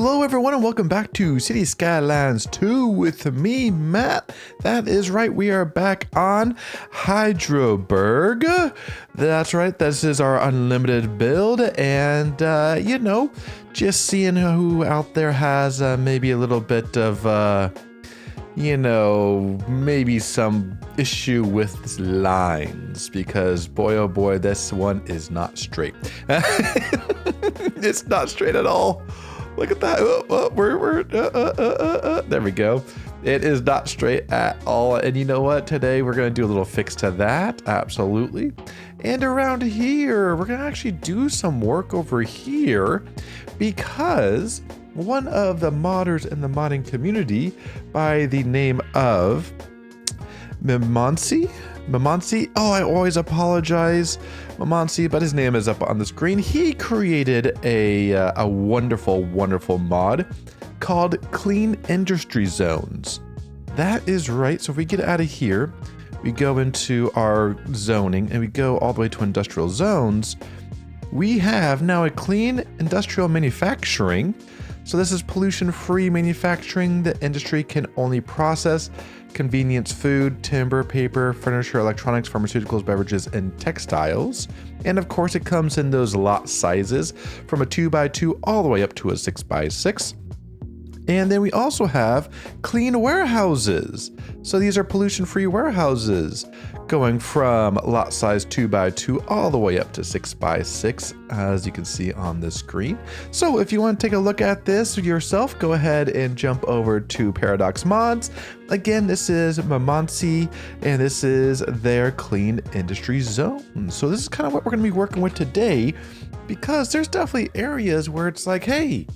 Hello everyone and welcome back to City Skylines 2 with me, Matt. That is right, we are back on Hydroberg. That's right, this is our unlimited build and you know, just seeing who out there has maybe a little bit of you know, maybe some issue with lines, because boy oh boy, this one is not straight. It's not straight at all. Look at that. There we go. It is not straight at all. And you know what? Today we're going to do a little fix to that. Absolutely. And around here, we're going to actually do some work over here because one of the modders in the modding community by the name of Mimonsi. Oh, I always apologize, Mimonsi, but his name is up on the screen. He created a wonderful, wonderful mod called Clean Industry Zones. That is right. So if we get out of here, we go into our zoning and we go all the way to industrial zones. We have now a clean industrial manufacturing. So this is pollution-free manufacturing. The industry can only process convenience food, timber, paper, furniture, electronics, pharmaceuticals, beverages, and textiles. And of course, it comes in those lot sizes from a 2x2 all the way up to a 6x6. And then we also have clean warehouses. So these are pollution-free warehouses going from lot size 2x2 all the way up to 6x6, as you can see on the screen. So if you want to take a look at this yourself, go ahead and jump over to Paradox Mods. Again, this is Mimonsi, and this is their clean industry zone. So this is kind of what we're going to be working with today, because there's definitely areas where it's like, hey,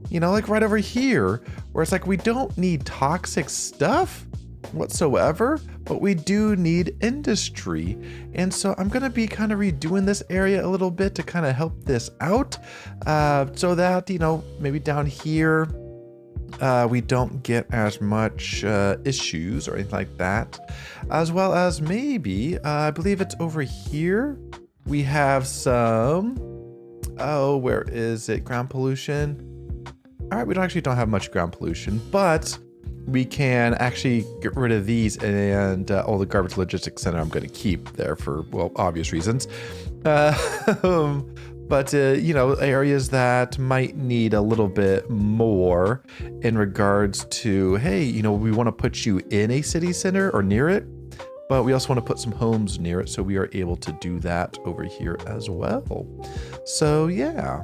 you know, like right over here, where it's like we don't need toxic stuff whatsoever, but we do need industry. And so I'm going to be kind of redoing this area a little bit to kind of help this out, so that, you know, maybe down here we don't get as much issues or anything like that, as well as maybe I believe it's over here we have some, oh, where is it, ground pollution. All right, we don't have much ground pollution, but we can actually get rid of these, and all the garbage logistics center I'm going to keep there for, well, obvious reasons. But, you know, areas that might need a little bit more in regards to, hey, you know, we want to put you in a city center or near it, but we also want to put some homes near it. So we are able to do that over here as well. So, yeah.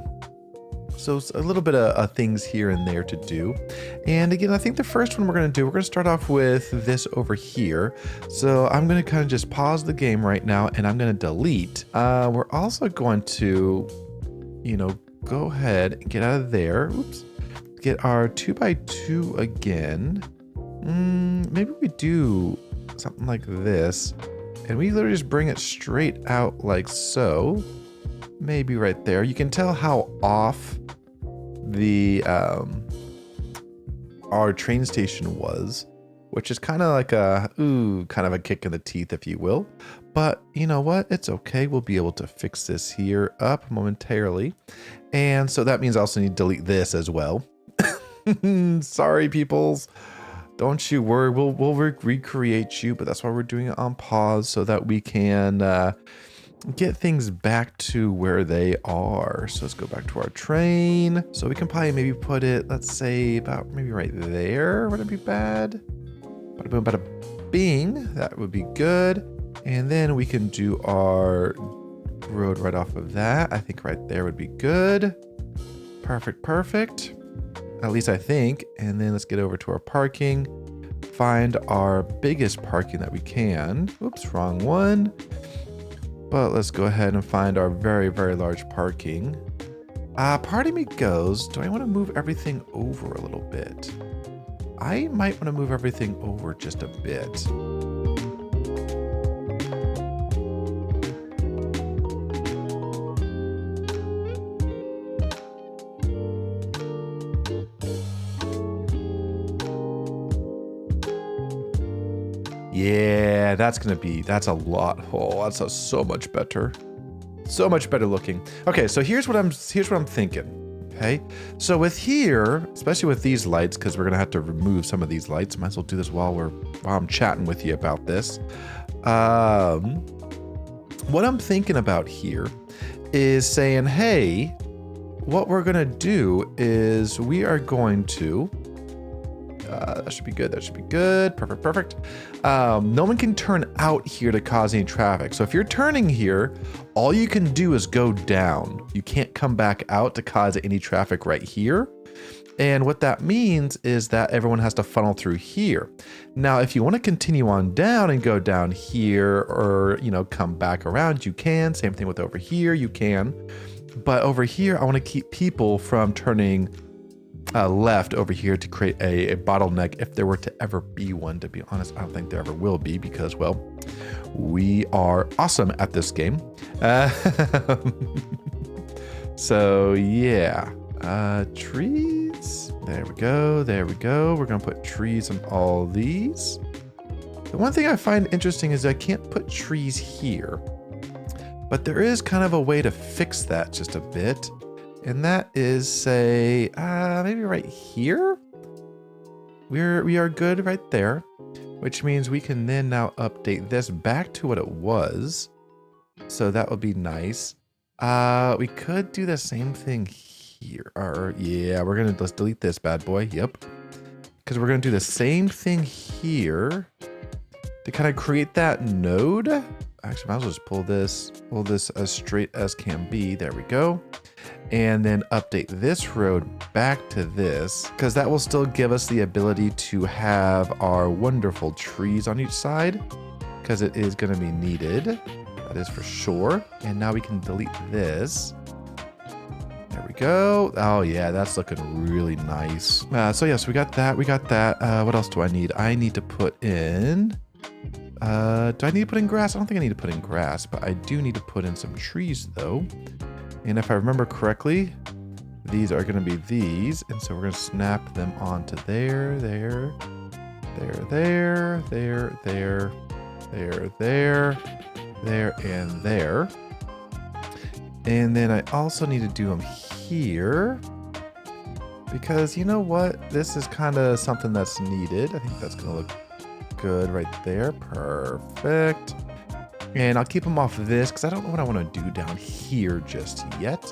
So a little bit of things here and there to do. And again, I think the first one we're going to do, we're going to start off with this over here. So I'm going to kind of just pause the game right now and I'm going to delete. We're also going to, you know, go ahead and get out of there. Oops. Get our 2x2 again. Maybe we do something like this. And we literally just bring it straight out like so. Maybe right there. You can tell how off the our train station was, which is kind of like a kind of a kick in the teeth, if you will. But you know what? It's okay. We'll be able to fix this here up momentarily. And so that means I also need to delete this as well. Sorry, peoples. Don't you worry. We'll recreate you, but that's why we're doing it on pause, so that we can get things back to where they are. So let's go back to our train. So we can probably maybe put it, let's say about maybe right there. Would it be bad? Bada boom, bada bing. That would be good. And then we can do our road right off of that. I think right there would be good. Perfect, perfect. At least I think. And then let's get over to our parking. Find our biggest parking that we can. Oops, wrong one. But let's go ahead and find our very, very large parking. Part of me goes, do I want to move everything over a little bit? I might want to move everything over just a bit. Yeah, that's a lot. Oh, that's so much better. So much better looking. Okay, so here's what I'm thinking. Okay, so with here, especially with these lights, because we're gonna have to remove some of these lights. Might as well do this while I'm chatting with you about this. What I'm thinking about here is saying, hey, what we're gonna do is we are going to, that should be good, that should be good, perfect, perfect. No one can turn out here to cause any traffic. So if you're turning here, all you can do is go down. You can't come back out to cause any traffic right here. And what that means is that everyone has to funnel through here. Now, if you want to continue on down and go down here or, you know, come back around, you can. Same thing with over here, you can. But over here, I want to keep people from turning left over here to create a bottleneck if there were to ever be one. To be honest, I don't think there ever will be because, well, we are awesome at this game. So, yeah. Trees. There we go. There we go. We're going to put trees on all these. The one thing I find interesting is I can't put trees here, but there is kind of a way to fix that just a bit. And that is, say, maybe right here. We are good right there, which means we can then now update this back to what it was. So that would be nice. We could do the same thing here. Or yeah, let's delete this bad boy. Yep. Because we're gonna do the same thing here to kind of create that node. Actually, might as well just pull this as straight as can be. There we go. And then update this road back to this, because that will still give us the ability to have our wonderful trees on each side, because it is going to be needed. That is for sure. And now we can delete this. There we go. Oh yeah, that's looking really nice. So yes, we got that. We got that. What else do I need? I need to put in... do I need to put in grass? I don't think I need to put in grass, but I do need to put in some trees though. And if I remember correctly, these are going to be these. And so we're going to snap them onto there, there, there, there, there, there, there, there, and there. And then I also need to do them here. Because you know what? This is kind of something that's needed. I think that's going to look good right there. Perfect. And I'll keep them off this because I don't know what I want to do down here just yet.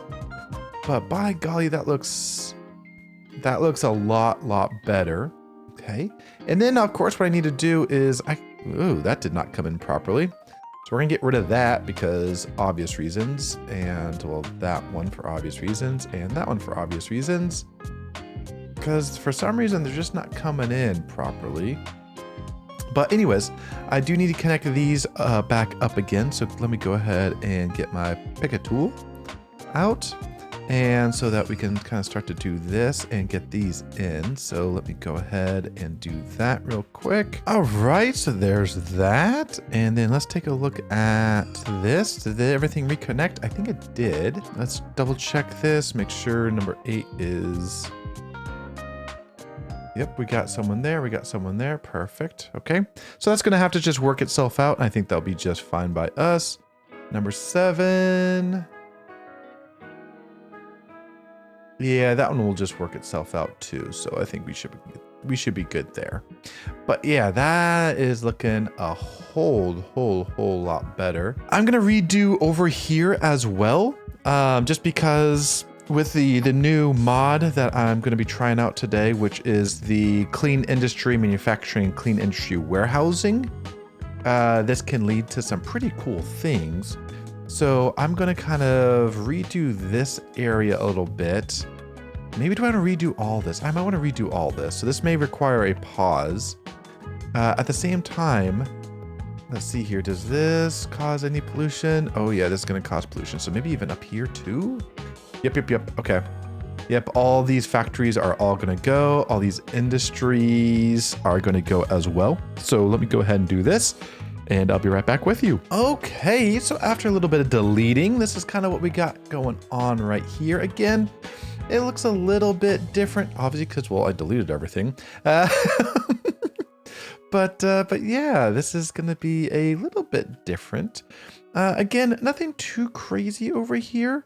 But by golly, that looks a lot better. Okay. And then of course what I need to do is ooh, that did not come in properly. So we're gonna get rid of that because obvious reasons. And well, that one for obvious reasons and that one for obvious reasons. Because for some reason they're just not coming in properly. But anyways, I do need to connect these back up again. So let me go ahead and get my pick tool out. And so that we can kind of start to do this and get these in. So let me go ahead and do that real quick. All right, so there's that. And then let's take a look at this. Did everything reconnect? I think it did. Let's double check this, make sure number 8 is... Yep, we got someone there. We got someone there. Perfect. Okay. So that's going to have to just work itself out. I think that'll be just fine by us. Number 7. Yeah, that one will just work itself out too. So I think we should be good there. But yeah, that is looking a whole lot better. I'm going to redo over here as well. Just because with the new mod that I'm going to be trying out today, which is the clean industry manufacturing, clean industry warehousing, this can lead to some pretty cool things. So I'm going to kind of redo this area a little bit. Maybe do I want to redo all this? I might want to redo all this. So this may require a pause. At the same time, let's see here. Does this cause any pollution? Oh yeah, this is going to cause pollution. So maybe even up here too? Yep. Okay. Yep, all these factories are all going to go. All these industries are going to go as well. So let me go ahead and do this. And I'll be right back with you. Okay, so after a little bit of deleting, this is kind of what we got going on right here. Again, it looks a little bit different, obviously, because, well, I deleted everything. But yeah, this is going to be a little bit different. Again, nothing too crazy over here.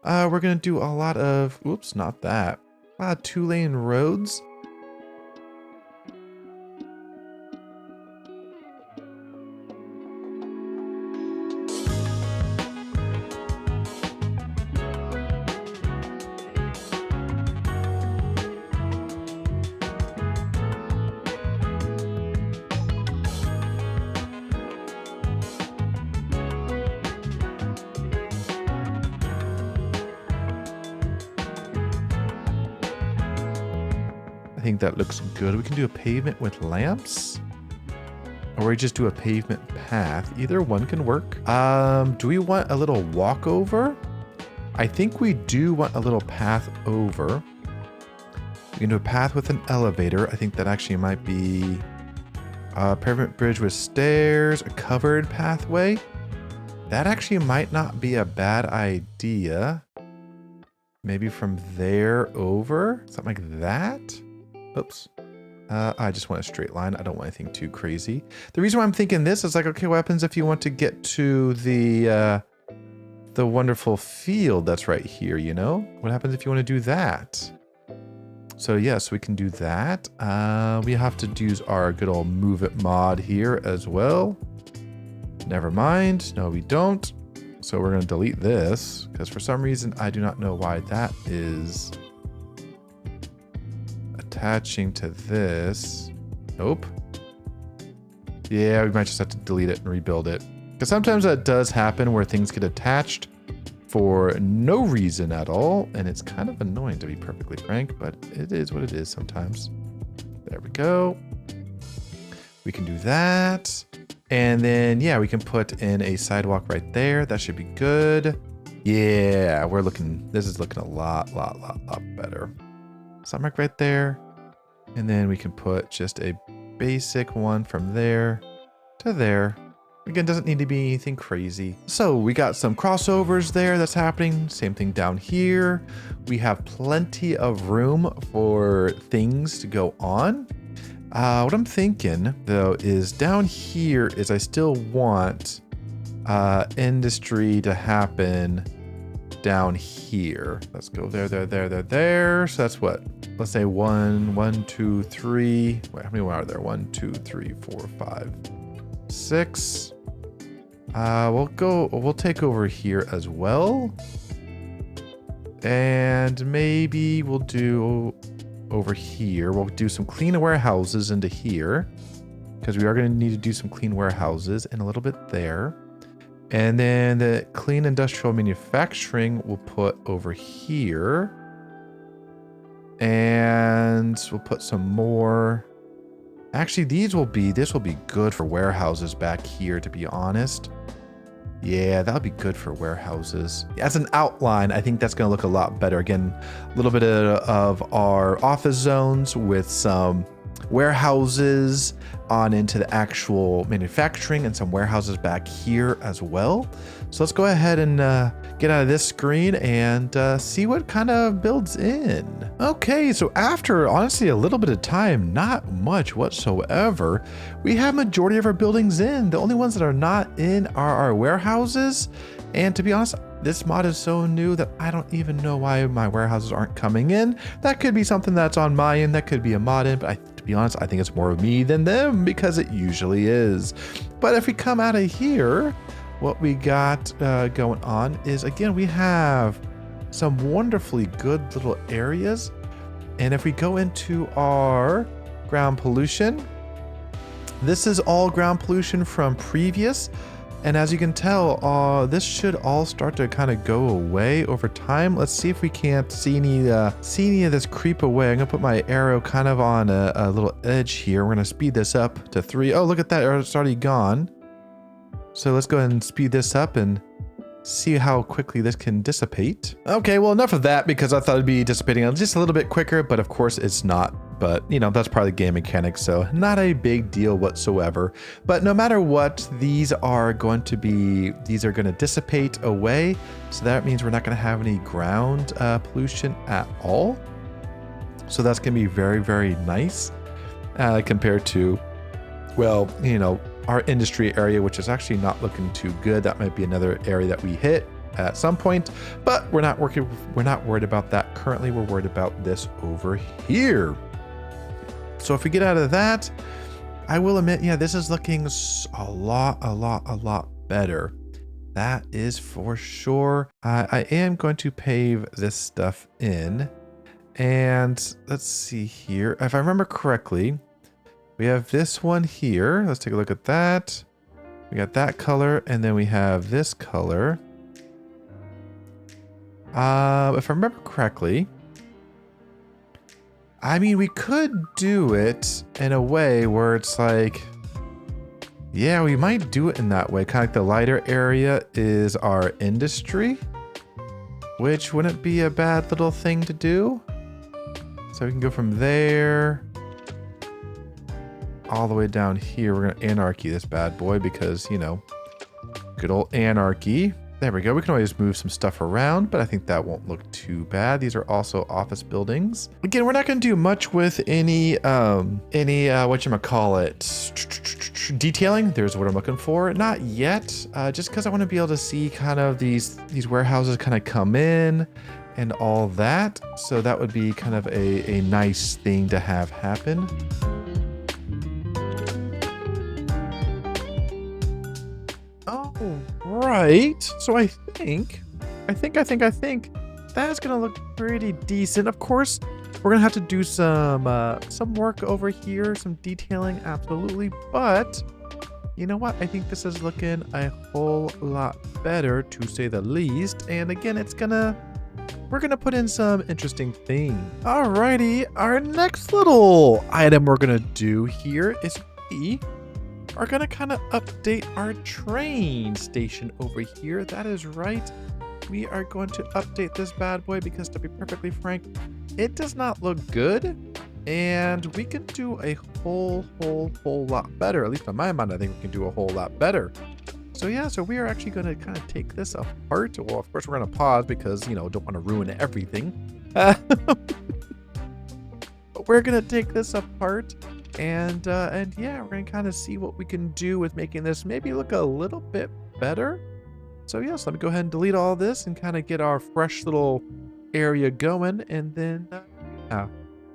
We're going to do a lot of, oops, not that. 2-lane roads. I think that looks good. We can do a pavement with lamps, or we just do a pavement path. Either one can work. Do we want a little walkover? I think we do want a little path over. We can do a path with an elevator. I think that actually might be a pavement bridge with stairs, a covered pathway. That actually might not be a bad idea. Maybe from there over, something like that. Oops. I just want a straight line. I don't want anything too crazy. The reason why I'm thinking this is like, okay, what happens if you want to get to the wonderful field that's right here, you know? What happens if you want to do that? So yes, we can do that. We have to use our good old move it mod here as well. Never mind. No, we don't. So we're going to delete this because for some reason, I do not know why that is attaching to this. Nope. Yeah, we might just have to delete it and rebuild it. Because sometimes that does happen where things get attached for no reason at all. And it's kind of annoying, to be perfectly frank, but it is what it is sometimes. There we go. We can do that. And then, yeah, we can put in a sidewalk right there. That should be good. Yeah, this is looking a lot better. Something right there. And then we can put just a basic one from there to there. Again, doesn't need to be anything crazy. So we got some crossovers there that's happening. Same thing down here. We have plenty of room for things to go on. What I'm thinking though is down here is I still want industry to happen down here. Let's go there. So that's what? Let's say 1, 2, 3. Wait, how many are there? 1, 2, 3, 4, 5, 6. We'll take over here as well. And maybe we'll do over here. We'll do some clean warehouses into here because we are going to need to do some clean warehouses and a little bit there. And then the clean industrial manufacturing we'll put over here. And we'll put some more. Actually, this will be good for warehouses back here, to be honest. Yeah, that'll be good for warehouses. As an outline, I think that's going to look a lot better. Again, a little bit of our office zones with some warehouses on into the actual manufacturing and some warehouses back here as well. So let's go ahead and get out of this screen and see what kind of builds in. Okay, so after honestly a little bit of time, not much whatsoever, we have majority of our buildings in. The only ones that are not in are our warehouses. And to be honest, this mod is so new that I don't even know why my warehouses aren't coming in. That could be something that's on my end, that could be a mod in, but to be honest, I think it's more of me than them because it usually is. But if we come out of here, what we got going on is, again, we have some wonderfully good little areas. And if we go into our ground pollution, this is all ground pollution from previous. And as you can tell, this should all start to kind of go away over time. Let's see if we can't see any of this creep away. I'm gonna put my arrow kind of on a little edge here. We're gonna speed this up to 3. Oh, look at that, it's already gone. So let's go ahead and speed this up and see how quickly this can dissipate. Okay, well, enough of that because I thought it'd be dissipating just a little bit quicker, but of course it's not. But, you know, that's part of the game mechanics, so not a big deal whatsoever. But no matter what, these are going to dissipate away. So that means we're not going to have any ground pollution at all. So that's going to be very, very nice compared to, well, you know, our industry area, which is actually not looking too good. That might be another area that we hit. at some point, but we're not worried about that currently. We're worried about this over here. So if we get out of that, I will admit, yeah, this is looking a lot better. That is for sure. I am going to pave this stuff in. And let's see here. If I remember correctly, we have this one here. Let's take a look at that. We got that color, and then we have this color. If I remember correctly, I mean, we could do it in a way where it's like, yeah, we might do it in that way. Kind of like the lighter area is our industry, which wouldn't be a bad little thing to do. So we can go from there all the way down here. We're going to Anarchy this bad boy because, you know, good old Anarchy. There we go. We can always move some stuff around, but I think that won't look too bad. These are also office buildings. Again, we're not going to do much with any whatchamacallit, detailing. There's what I'm looking for. Not yet, just because I want to be able to see kind of these warehouses kind of come in and all that. So that would be kind of a nice thing to have happen. Right. So I think that's gonna look pretty decent. Of course, we're gonna have to do some work over here, some detailing, absolutely. But you know what? I think this is looking a whole lot better, to say the least. And again, we're gonna put in some interesting things. Alrighty, our next little item we're gonna do here is we are gonna kind of update our train station over here. That is right. We are going to update this bad boy because, to be perfectly frank, it does not look good, and we can do a whole lot better. At least in my mind, I think we can do a whole lot better. So yeah, so we are actually going to kind of take this apart. Well, of course, we're going to pause because, you know, don't want to ruin everything. But we're going to take this apart. And yeah, we're going to kind of see what we can do with making this maybe look a little bit better. So yes, let me go ahead and delete all this and kind of get our fresh little area going, and then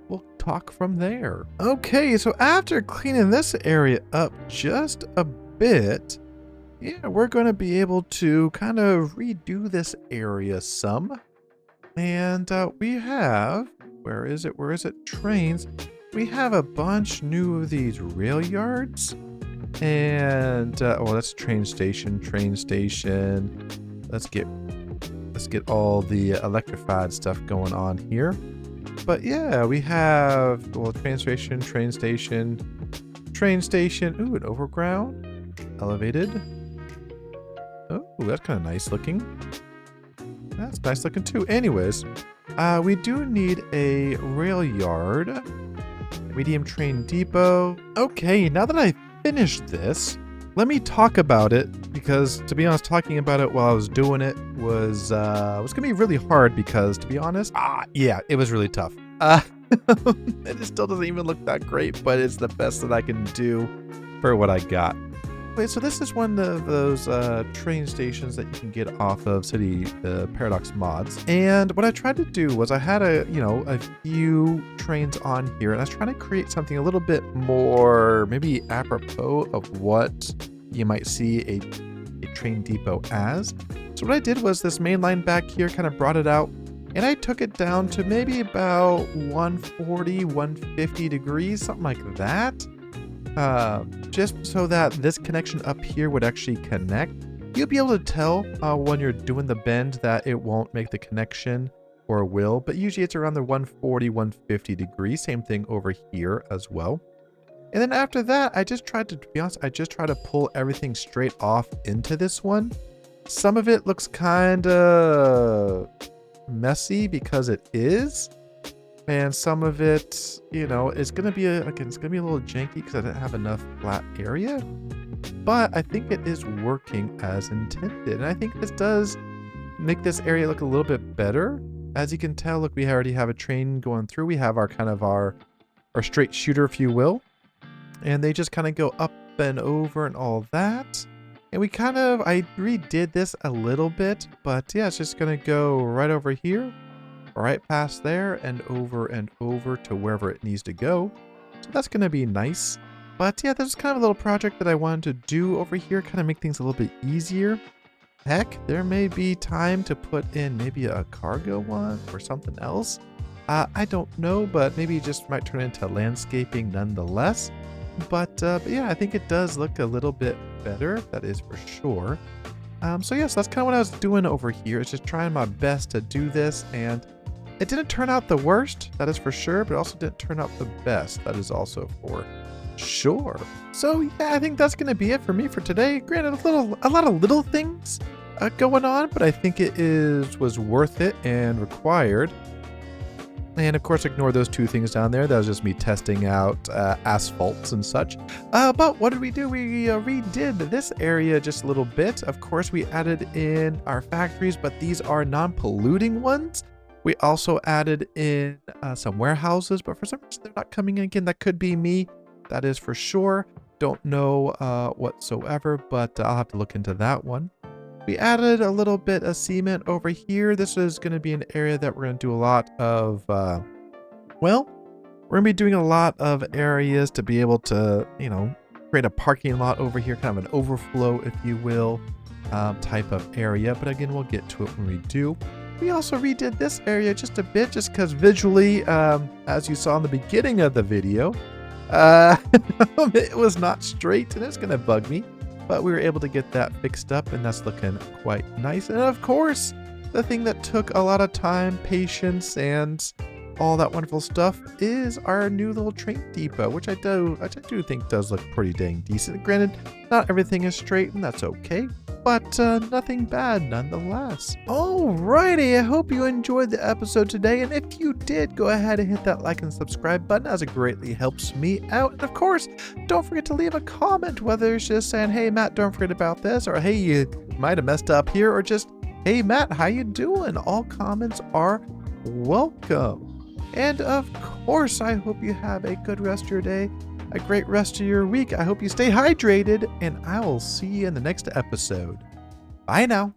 we'll talk from there. Okay, so after cleaning this area up just a bit, yeah, we're going to be able to kind of redo this area some. And we have, where is it? Trains. We have a bunch new of these rail yards, and well, that's train station. Let's get all the electrified stuff going on here. But yeah, we have, well, train station. Ooh, an overground, elevated. Oh, that's kind of nice looking. That's nice looking too. Anyways, we do need a rail yard. Medium train depot. Okay, now that I finished this, let me talk about it, because to be honest, talking about it while I was doing it was gonna be really hard, because to be honest, yeah, it was really tough. It still doesn't even look that great, but it's the best that I can do for what I got. Okay, so this is one of those train stations that you can get off of City Paradox mods. And what I tried to do was I had a few trains on here, and I was trying to create something a little bit more maybe apropos of what you might see a train depot as. So what I did was this main line back here, kind of brought it out, and I took it down to maybe about 140, 150 degrees, something like that. Just so that this connection up here would actually connect. You'll be able to tell when you're doing the bend that it won't make the connection, or will, but usually it's around the 140, 150 degrees. Same thing over here as well. And then after that, I just tried to be honest, I just tried to pull everything straight off into this one. Some of it looks kind of messy because it is. And some of it, you know, is going to be a little janky because I didn't have enough flat area. But I think it is working as intended. And I think this does make this area look a little bit better. As you can tell, look, we already have a train going through. We have our kind of our straight shooter, if you will. And they just kind of go up and over and all that. And I redid this a little bit, but yeah, it's just gonna go right over here, right past there, and over to wherever it needs to go. So that's gonna be nice. But yeah, there's kind of a little project that I wanted to do over here, kind of make things a little bit easier. Heck, there may be time to put in maybe a cargo one or something else. I don't know, but maybe it just might turn into landscaping nonetheless. But yeah, I think it does look a little bit better, that is for sure. So yes, that's kind of what I was doing over here. It's just trying my best to do this, and it didn't turn out the worst, that is for sure, but it also didn't turn out the best, that is also for sure. So yeah, I think that's gonna be it for me for today. Granted, a lot of little things going on, but I think it was worth it and required. And of course, ignore those two things down there. That was just me testing out asphalts and such. But what did we do? We redid this area just a little bit. Of course, we added in our factories, but these are non-polluting ones. We also added in some warehouses, but for some reason they're not coming in again. That could be me. That is for sure. Don't know whatsoever, but I'll have to look into that one. We added a little bit of cement over here. This is going to be an area that we're going to do a lot of, well, we're going to be doing a lot of areas to be able to, you know, create a parking lot over here, kind of an overflow, if you will, type of area. But again, we'll get to it when we do. We also redid this area just a bit, just because visually, as you saw in the beginning of the video, it was not straight, and it's going to bug me. But we were able to get that fixed up, and that's looking quite nice. And of course, the thing that took a lot of time, patience, and all that wonderful stuff is our new little train depot, which I do think does look pretty dang decent. Granted, not everything is straight, and that's okay, but nothing bad nonetheless. Alrighty, I hope you enjoyed the episode today, and if you did, go ahead and hit that like and subscribe button, as it greatly helps me out. And of course, don't forget to leave a comment, whether it's just saying, hey Matt, don't forget about this, or hey, you might have messed up here, or just, hey Matt, how you doing? All comments are welcome. And of course, I hope you have a good rest of your day, a great rest of your week. I hope you stay hydrated, and I will see you in the next episode. Bye now.